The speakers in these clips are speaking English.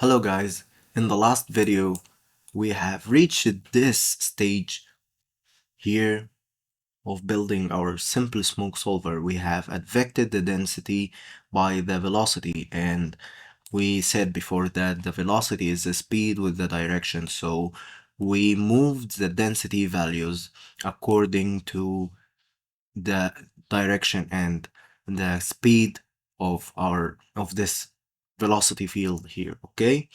Hello guys, in the last video we have reached this stage here of building our simple smoke solver. We have advected the density by the velocity, and we said before that the velocity is the speed with the direction, so we moved the density values according to the direction and the speed of this velocity field here. Okay,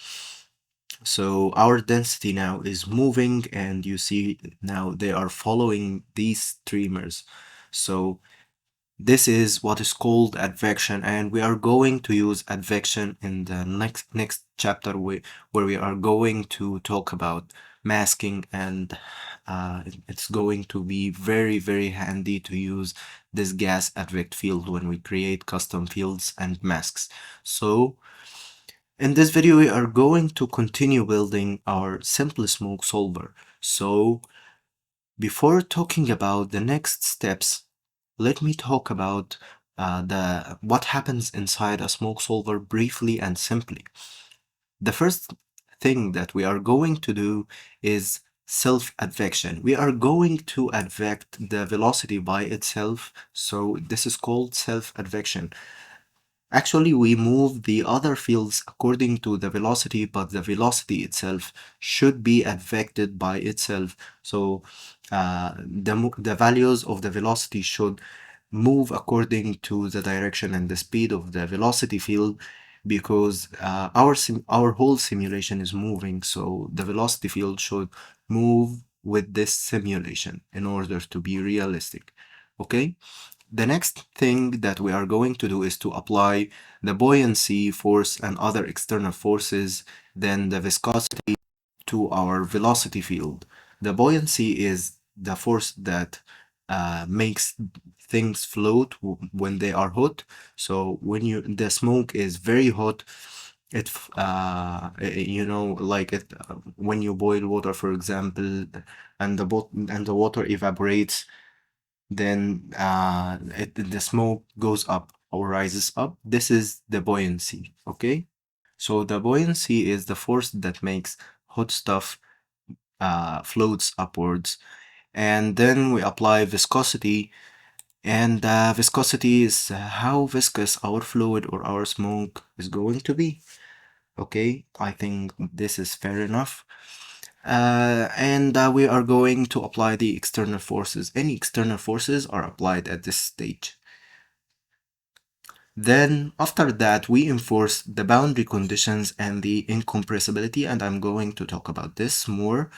so our density now is moving, and you see now they are following these streamers. So this is what is called advection, and we are going to use advection in the next chapter where we are going to talk about masking, and it's going to be very handy to use this gas advect field when we create custom fields and masks. So in this video, we are going to continue building our simple smoke solver. So before talking about the next steps, let me talk about what happens inside a smoke solver briefly and simply. The first thing that we are going to do is self-advection. We are going to advect the velocity by itself, so this is called self-advection. Actually, we move the other fields according to the velocity, but the velocity itself should be advected by itself. So the values of the velocity should move according to the direction and the speed of the velocity field, because our whole simulation is moving, so the velocity field should move with this simulation in order to be realistic. Okay? The next thing that we are going to do is to apply the buoyancy force and other external forces, then the viscosity to our velocity field. The buoyancy is the force that makes things float when they are hot. So when the smoke is very hot, it like it when you boil water, for example, and the water evaporates, then the smoke goes up or rises up. This is the buoyancy. Okay, so the buoyancy is the force that makes hot stuff floats upwards. And then we apply viscosity, and viscosity is how viscous our fluid or our smoke is going to be. Okay, I think this is fair enough. And we are going to apply the external forces. Any external forces are applied at this stage. Then after that, we enforce the boundary conditions and the incompressibility, and I'm going to talk about this more.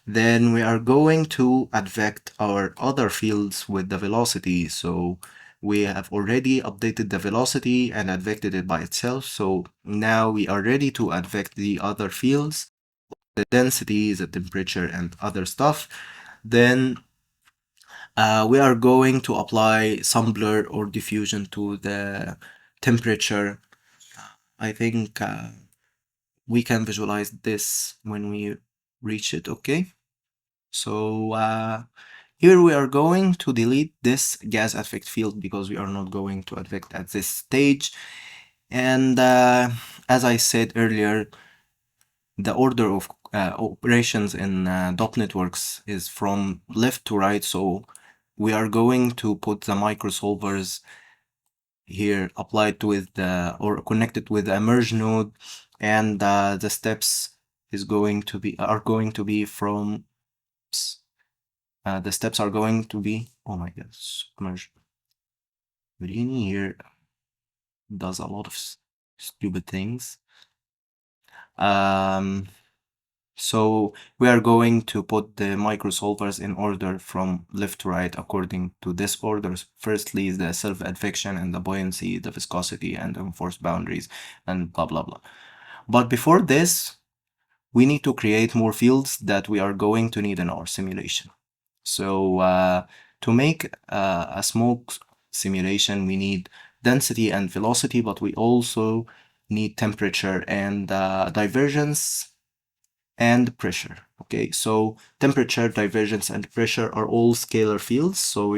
Then we are going to advect our other fields with the velocity. So we have already updated the velocity and advected it by itself. So now we are ready to advect the other fields, the density, the temperature, and other stuff. Then we are going to apply some blur or diffusion to the temperature. I think we can visualize this when we reach it. Okay, so here we are going to delete this gas advect field because we are not going to advect at this stage. And as I said earlier, the order of operations in dot networks is from left to right, so we are going to put the microsolvers here applied with the or connected with the merge node, and the steps are going to be from the steps are going to be, oh my god, merge. Houdini here does a lot of stupid things. So we are going to put the microsolvers in order from left to right according to this order. Firstly, the self-advection and the buoyancy, the viscosity and enforced boundaries, and blah blah blah. But before this, we need to create more fields that we are going to need in our simulation. So to make a smoke simulation, we need density and velocity, but we also need temperature and divergence and pressure. Okay, so temperature, divergence, and pressure are all scalar fields, so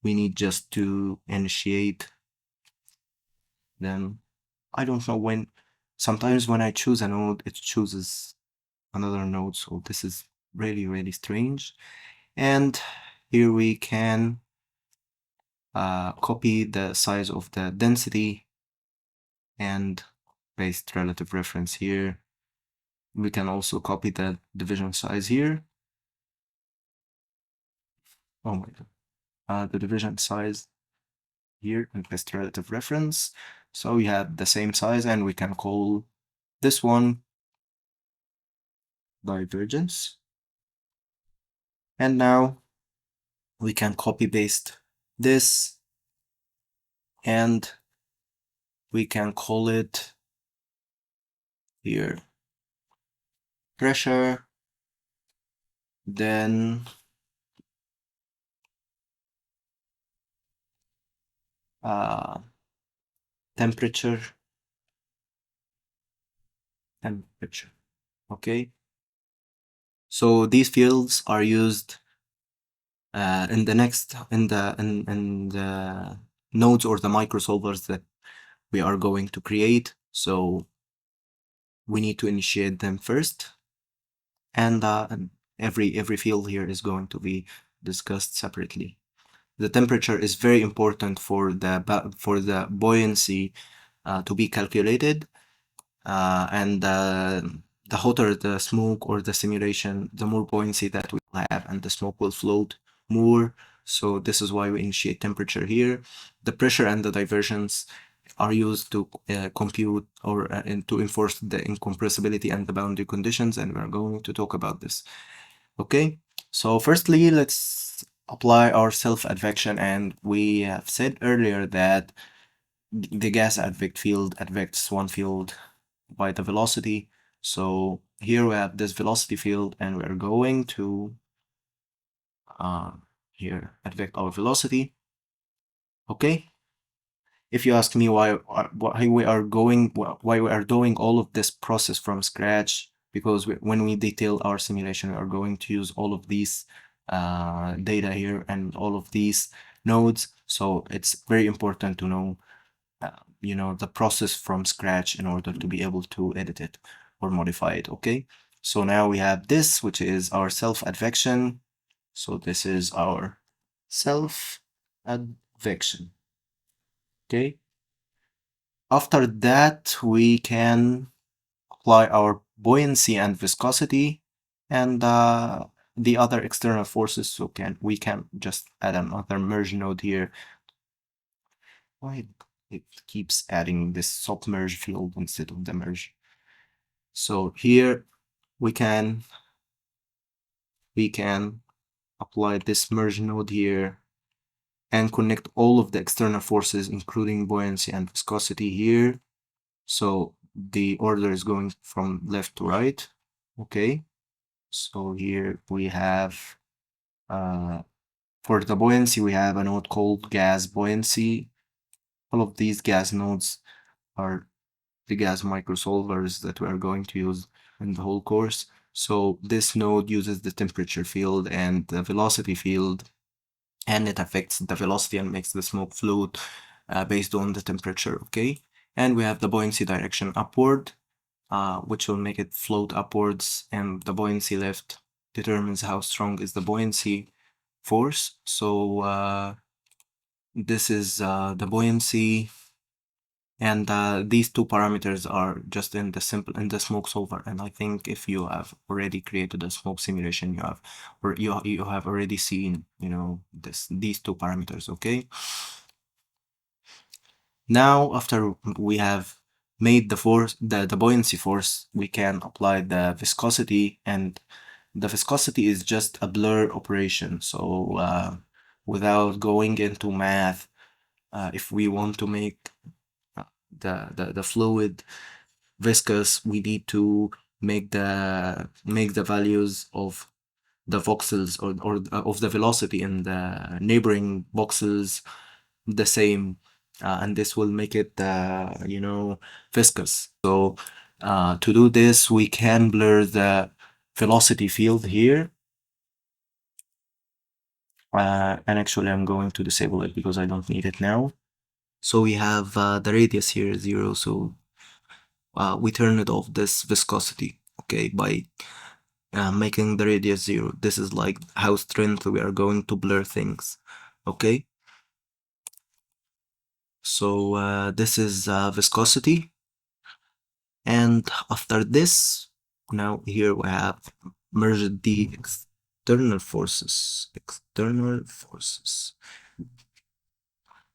we need just to initiate them. I don't know when Sometimes when I choose a node, it chooses another node, so this is really, really strange. And here we can copy the size of the density and paste relative reference here. We can also copy the division size here. Oh my god. The division size here and paste relative reference. So we have the same size, and we can call this one divergence. And now we can copy paste this, and we can call it here pressure, then temperature, okay. So these fields are used in the next in the nodes or the microsolvers that we are going to create. So we need to initiate them first, and every field here is going to be discussed separately. The temperature is very important for the buoyancy to be calculated, and the hotter the smoke or the simulation, the more buoyancy that we will have, and the smoke will float more. So this is why we initiate temperature here. The pressure and the divergence are used to compute or to enforce the incompressibility and the boundary conditions, and we're going to talk about this. Okay, so firstly, let's apply our self-advection, and we have said earlier that the gas advect field advects one field by the velocity. So here we have this velocity field, and we're going to here advect our velocity. Okay. If you ask me why we are doing all of this process from scratch, because when we detail our simulation, we are going to use all of these data here and all of these nodes. So it's very important to know the process from scratch in order to be able to edit it or modify it. Okay, so now we have this, which is our self-advection. So this is our self-advection. Okay, after that we can apply our buoyancy and viscosity and the other external forces. So we can just add another merge node here. Why it keeps adding this submerge field instead of the merge? So here we can apply this merge node here and connect all of the external forces, including buoyancy and viscosity here. So the order is going from left to right. Okay, so here we have for the buoyancy, we have a node called gas buoyancy. All of these gas nodes are the gas microsolvers that we are going to use in the whole course. So this node uses the temperature field and the velocity field, and it affects the velocity and makes the smoke float based on the temperature. Okay, and we have the buoyancy direction upward, which will make it float upwards, and the buoyancy left determines how strong is the buoyancy force. So this is the buoyancy, and these two parameters are just in the smoke solver. And I think if you have already created a smoke simulation, you have already seen these two parameters. Okay, now after we have made the force, the buoyancy force, we can apply the viscosity, and the viscosity is just a blur operation. So without going into math, if we want to make the fluid viscous, we need to make the values of the voxels or of the velocity in the neighboring voxels the same, and this will make it viscous. So to do this, we can blur the velocity field here, and actually I'm going to disable it because I don't need it now. So we have the radius here 0, so we turned off this viscosity, okay, by making the radius 0. This is like how strength we are going to blur things, okay? So this is viscosity, and after this, now here we have merged the external forces.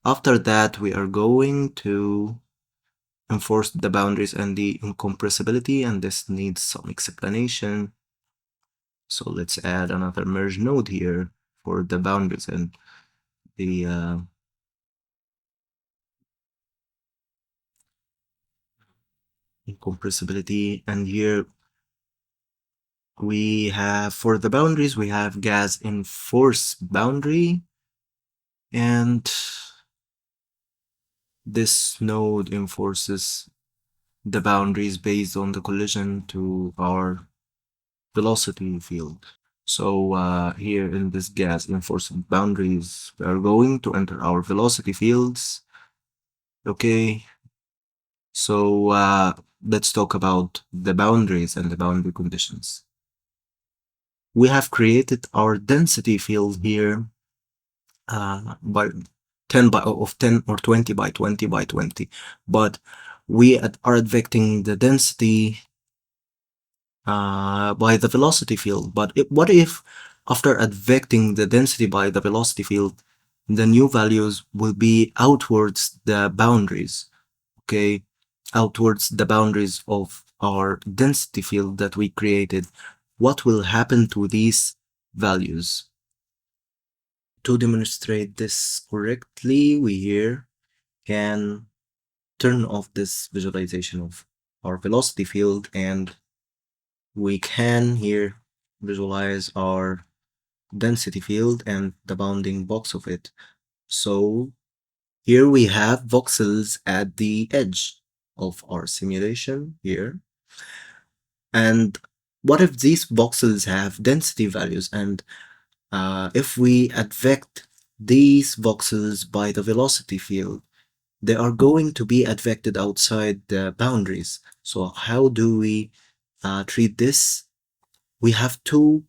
After that, we are going to enforce the boundaries and the incompressibility, and this needs some explanation. So let's add another merge node here for the boundaries and the incompressibility. And here we have, for the boundaries, we have gas enforce boundary, and this node enforces the boundaries based on the collision to our velocity field. So here in this gas enforcement boundaries, we are going to enter our velocity fields. Okay, so let's talk about the boundaries and the boundary conditions. We have created our density field here by 10 of 10 or 20 by 20 by 20, but we are advecting the density by the velocity field. But what if after advecting the density by the velocity field, the new values will be outwards the boundaries, okay, outwards the boundaries of our density field that we created? What will happen to these values? To demonstrate this correctly, we here can turn off this visualization of our velocity field, and we can here visualize our density field and the bounding box of it. So here we have voxels at the edge of our simulation here. And what if these voxels have density values, and if we advect these voxels by the velocity field, they are going to be advected outside the boundaries. So how do we treat this? We have two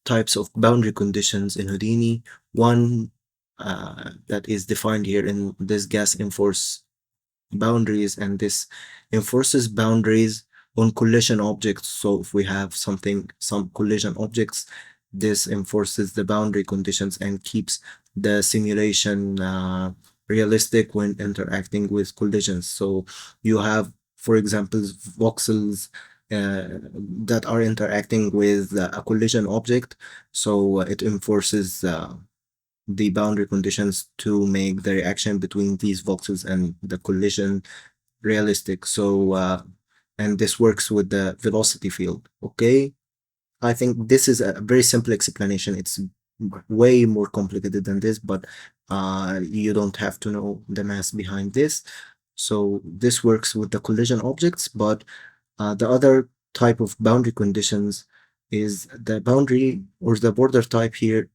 types of boundary conditions in Houdini. One that is defined here in this gas enforce boundaries, and this enforces boundaries on collision objects. So if we have some collision objects, this enforces the boundary conditions and keeps the simulation realistic when interacting with collisions. So you have, for example, voxels that are interacting with a collision object, so it enforces the boundary conditions to make the reaction between these voxels and the collision realistic. So and this works with the velocity field. Okay, I think this is a very simple explanation. It's way more complicated than this, but you don't have to know the math behind this. So this works with the collision objects, but the other type of boundary conditions is the boundary or the border type here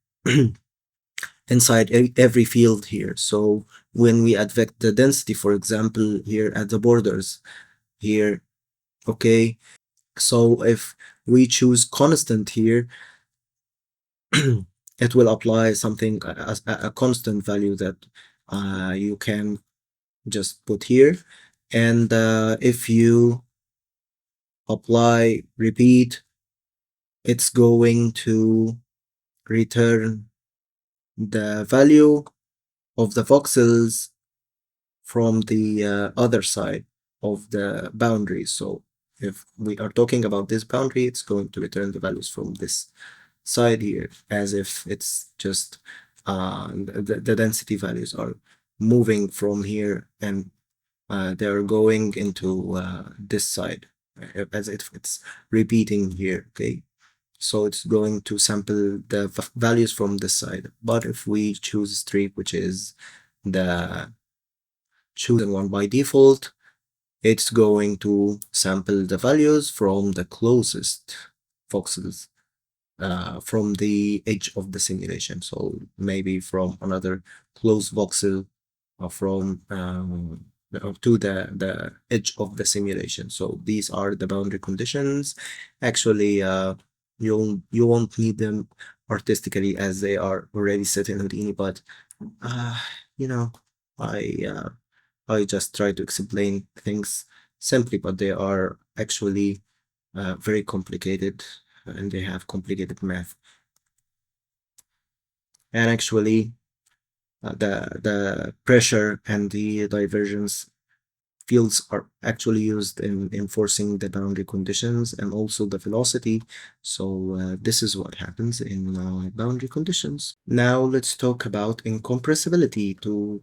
inside every field here. So when we advect the density, for example, here at the borders here, okay, so if we choose constant here, it will apply something as a constant value that you can just put here. And if you apply repeat, it's going to return the value of the voxels from the other side of the boundary. So if we are talking about this boundary, it's going to return the values from this side here, as if it's just the density values are moving from here, and they're going into this side, as if it's repeating here. Okay, so it's going to sample the values from this side. But if we choose streak, which is the chosen one by default, it's going to sample the values from the closest voxels from the edge of the simulation. So maybe from another closed voxel, or from to the edge of the simulation. So these are the boundary conditions. Actually, you won't need them artistically as they are already set in Houdini, but uh, you know, I uh, I just try to explain things simply, but they are actually very complicated and they have complicated math. And actually, the pressure and the divergence fields are actually used in enforcing the boundary conditions and also the velocity. So this is what happens in boundary conditions. Now let's talk about incompressibility. To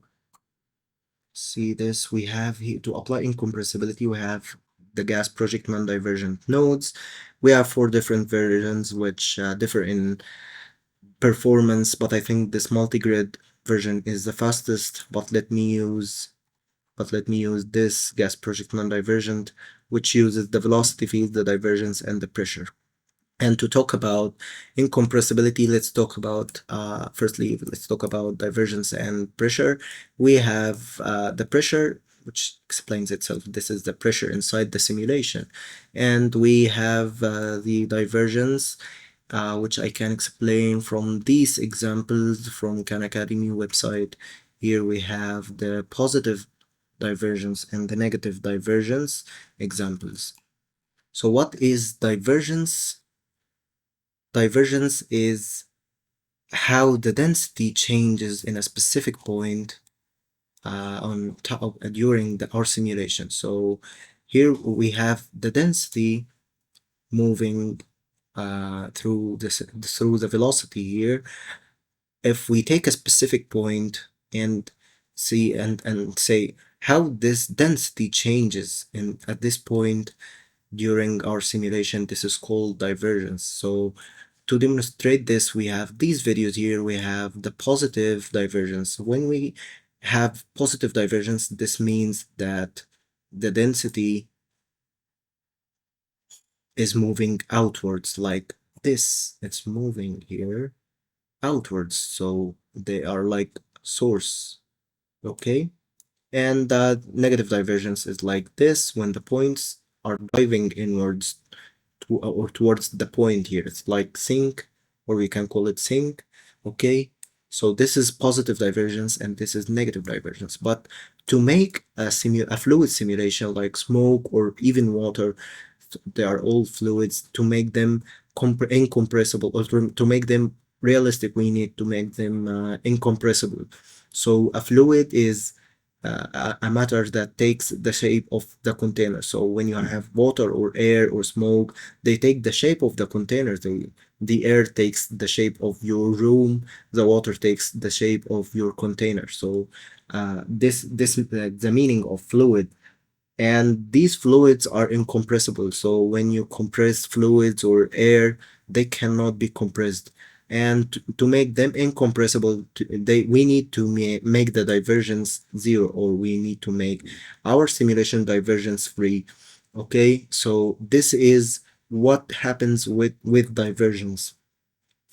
see this, we have here to apply incompressibility, we have the gas project non-divergent nodes. We have 4 different versions which differ in performance, but I think this multi-grid version is the fastest. But let me use this gas project non-divergent, which uses the velocity field, the divergence, and the pressure. And to talk about incompressibility, let's talk about firstly, let's talk about divergence and pressure. We have the pressure, which explains itself. This is the pressure inside the simulation. And we have the divergence, which I can explain from these examples from Khan Academy website. Here we have the positive divergence and the negative divergence examples. So what is divergence? Divergence is how the density changes in a specific point on top during our simulation. So here we have the density moving through the velocity here. If we take a specific point and see and say how this density changes in at this point during our simulation, this is called divergence. So to demonstrate this, we have these videos here. We have the positive divergence. When we have positive divergence, this means that the density is moving outwards like this. It's moving here outwards. So they are like source, okay? And negative divergence is like this when the points are driving inwards or towards the point here. It's like sink, or we can call it sink, okay? So this is positive divergence and this is negative divergence. But to make a fluid simulation like smoke or even water, they are all fluids, to make them incompressible or to make them realistic, we need to make them incompressible. So a fluid is a matter that takes the shape of the container. So when you have water or air or smoke, they take the shape of the container. The air takes the shape of your room, the water takes the shape of your container. So this is the meaning of fluid. And these fluids are incompressible. So when you compress fluids or air, they cannot be compressed. And to make them incompressible, we need to make the divergence zero, or we need to make our simulation divergence free. Okay, so this is what happens with divergence.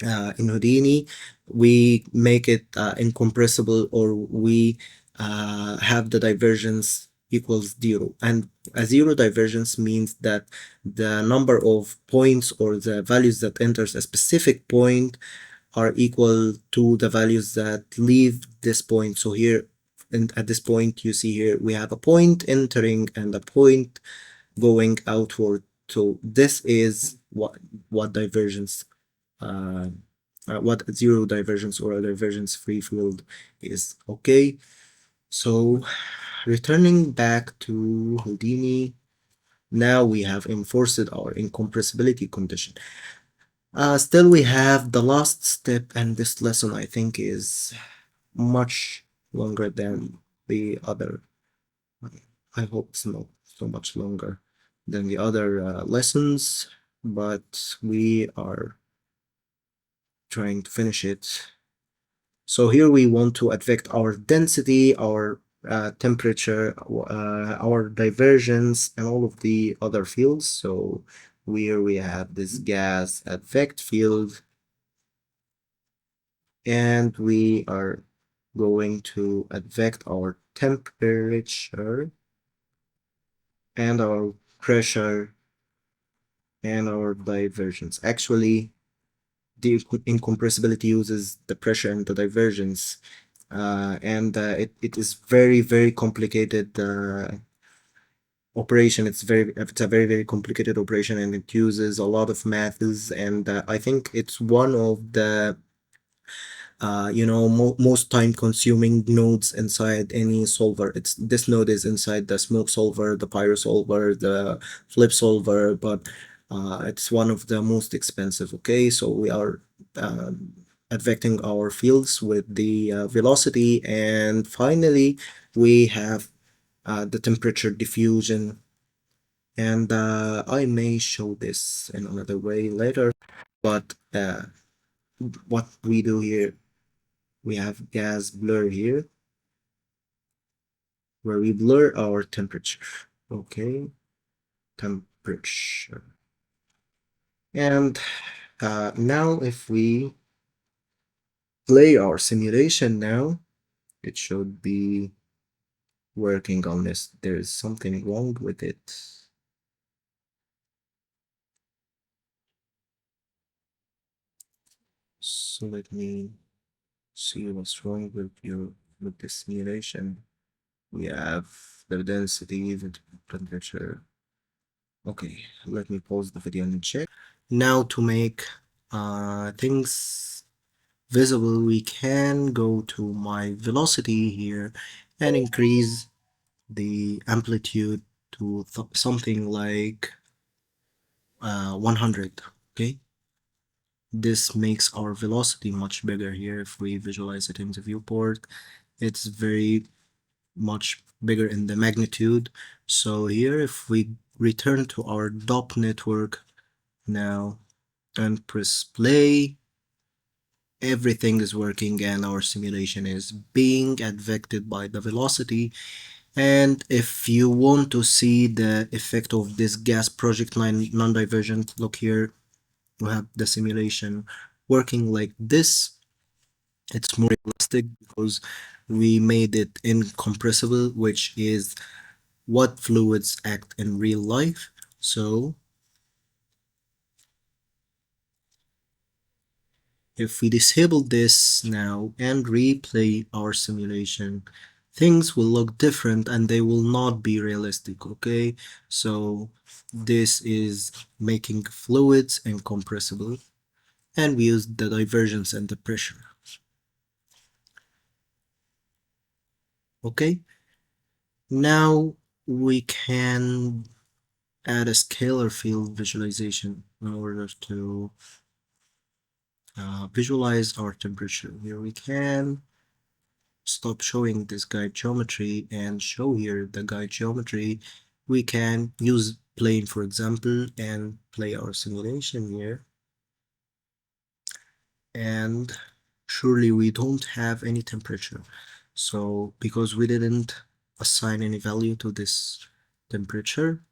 In Houdini, we make it incompressible, or we have the divergence equals zero. And a zero divergence means that the number of points or the values that enters a specific point are equal to the values that leave this point. So here, and at this point, you see here, we have a point entering and a point going outward. So this is what divergence uh, what zero divergence or a divergence free field is. Okay, so returning back to Houdini, now we have enforced our incompressibility condition. Still we have the last step, and this lesson I think is much longer than the other. I hope it's not so much longer than the other lessons, but we are trying to finish it. So here we want to affect our density, our temperature, our divergence, and all of the other fields. So here we have this gas affect field, and we are going to advect our temperature and our pressure and our divergence. Actually, the incompressibility uses the pressure and the divergence, and it is very complicated operation. It's a very complicated operation, and it uses a lot of maths, and I think it's one of the most time consuming nodes inside any solver. This node is inside the smoke solver, the pyro solver, the flip solver, but it's one of the most expensive. Okay, so we are advecting our fields with the velocity, and finally we have the temperature diffusion. And I may show this in another way later, but what we do here, we have gas blur here, where we blur our temperature. Okay, temperature. And now if we play our simulation now, it should be working on this. There's something wrong with it. So let me see what's wrong with the simulation. We have the density, the temperature. Okay, let me pause the video and check. Now to make things visible, we can go to my velocity here and increase the amplitude to something like 100. Okay, this makes our velocity much bigger here. If we visualize it in the viewport, it's very much bigger in the magnitude. So here, if we return to our DOP network now and press play, everything is working and our simulation is being advected by the velocity. And if you want to see the effect of this gas project non-divergent, look here, we have the simulation working like this. It's more realistic because we made it incompressible, which is what fluids act in real life. So if we disable this now and replay our simulation, things will look different and they will not be realistic. Okay, so this is making fluids incompressible, and we use the divergence and the pressure. Okay, now we can add a scalar field visualization in order to visualize our temperature. Here we can stop showing this guide geometry and show here the guide geometry. We can use plane, for example, and play our simulation here. And surely we don't have any temperature. So because we didn't assign any value to this temperature,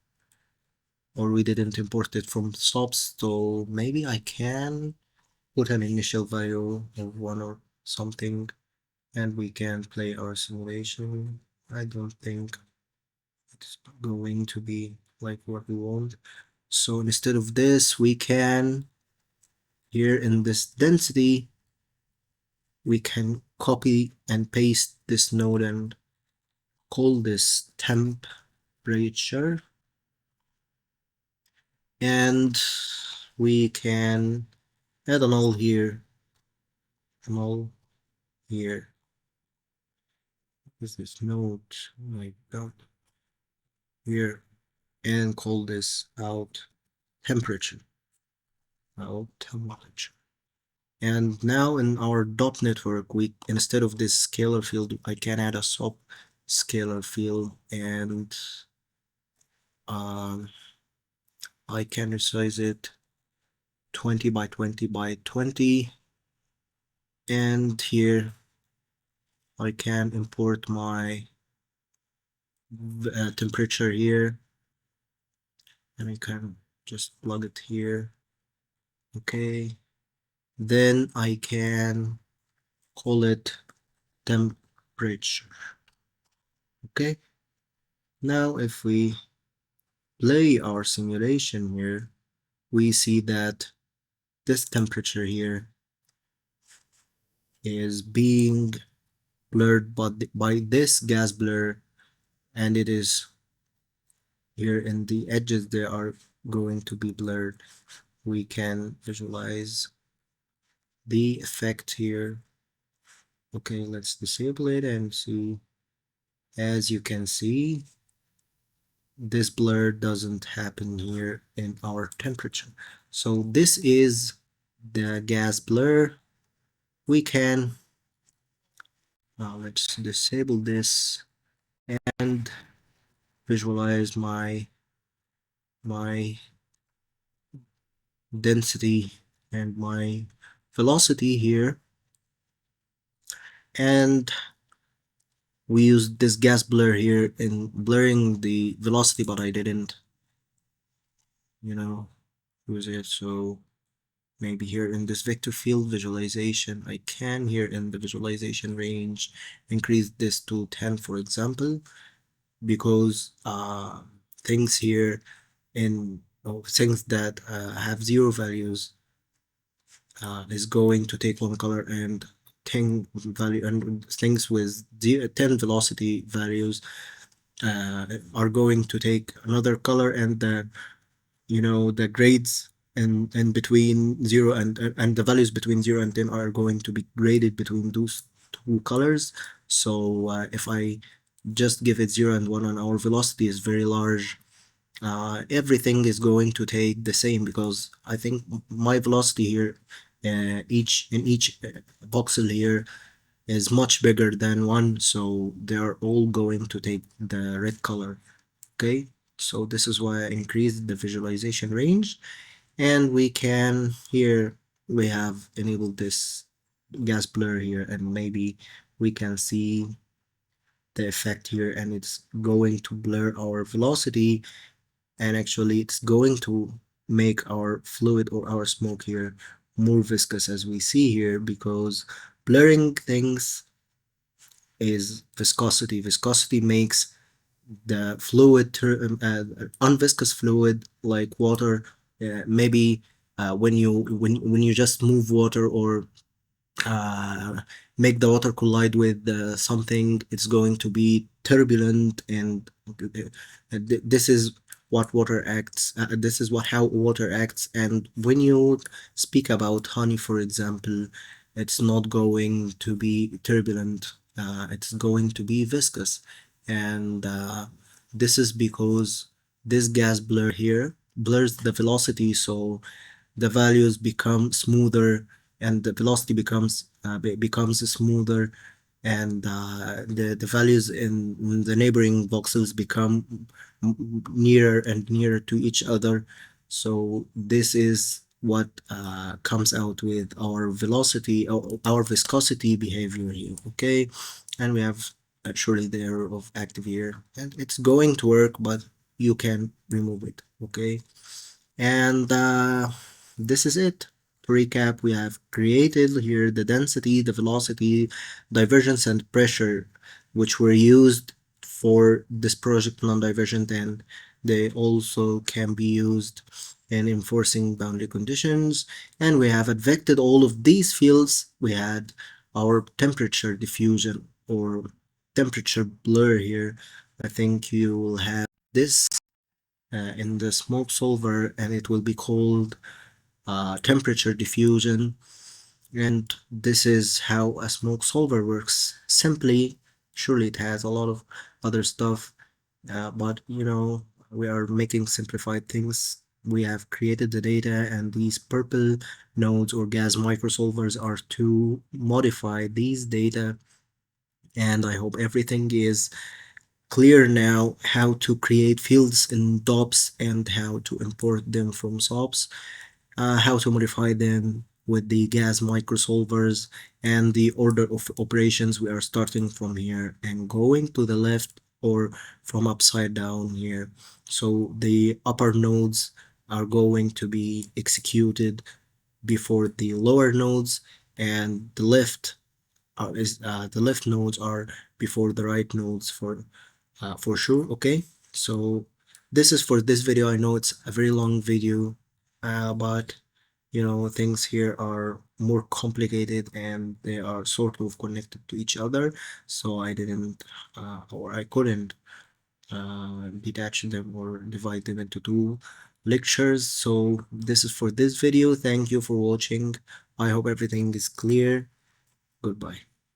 or we didn't import it from stops, so maybe I can put an initial value of 1 or something, and we can play our simulation. I don't think it's going to be like what we want. So instead of this, we can, here in this density, we can copy and paste this node and call this temperature. And we can add a null here, a null here. What is this node? Oh my god. Here, and call this out temperature. Out temperature. And now in our dot network, we, instead of this scalar field, I can add a sub scalar field, and I can resize it 20 by 20 by 20. And here I can import my temperature here, and I can just plug it here. Okay, then I can call it temperature. Okay, now if we play our simulation here, we see that this temperature here is being blurred by this gas blur, and it is here in the edges they are going to be blurred. We can visualize the effect here. Okay, let's disable it and see. As you can see, this blur doesn't happen here in our temperature. So this is the gas blur. We can let's disable this and visualize my density and my velocity here, and we used this gas blur here in blurring the velocity, but I didn't use it. So maybe here in this vector field visualization, I can here in the visualization range increase this to 10, for example, because things here in things that have zero values is going to take one color, and 10 value and things with 10 velocity values are going to take another color, and the grades in between 0 and the values between 0 and 10 are going to be graded between those two colors. So if I just give it 0 and 1 and our velocity is very large, everything is going to take the same, because I think my velocity here each voxel here is much bigger than 1, so they are all going to take the red color. Okay, so this is why I increased the visualization range, and we can here we have enabled this gas blur here, and maybe we can see the effect here, and it's going to blur our velocity, and actually it's going to make our fluid or our smoke here more viscous, as we see here, because blurring things is viscosity. Viscosity makes the fluid unviscous fluid like water. Maybe when you just move water or uh, make the water collide with something, it's going to be turbulent, and this is what water acts. This is how water acts. And when you speak about honey, for example, it's not going to be turbulent. It's going to be viscous, and this is because this gas blur here blurs the velocity, so the values become smoother, and the velocity becomes smoother, and the values in the neighboring voxels become nearer and nearer to each other. So this is what comes out with our velocity, our viscosity behavior here. Okay, and we have surely the error of active here, and it's going to work, but you can remove it. Okay, and this is it. To recap, we have created here the density, the velocity, divergence, and pressure, which were used for this project non-divergent, and they also can be used in enforcing boundary conditions. And we have advected all of these fields. We had our temperature diffusion or temperature blur here. I think you will have this in the smoke solver, and it will be called temperature diffusion. And this is how a smoke solver works simply. Surely it has a lot of other stuff, but we are making simplified things. We have created the data, and these purple nodes or gas microsolvers are to modify these data. And I hope everything is clear now, how to create fields in DOPs and how to import them from SOPs, how to modify them with the gas microsolvers, and the order of operations. We are starting from here and going to the left, or from upside down here. So the upper nodes are going to be executed before the lower nodes, and the left the left nodes are before the right nodes for sure. Okay, so this is for this video. I know it's a very long video, but you know, things here are more complicated and they are sort of connected to each other, so I didn't or I couldn't detach them or divide them into two lectures. So this is for this video. Thank you for watching. I hope everything is clear. Goodbye.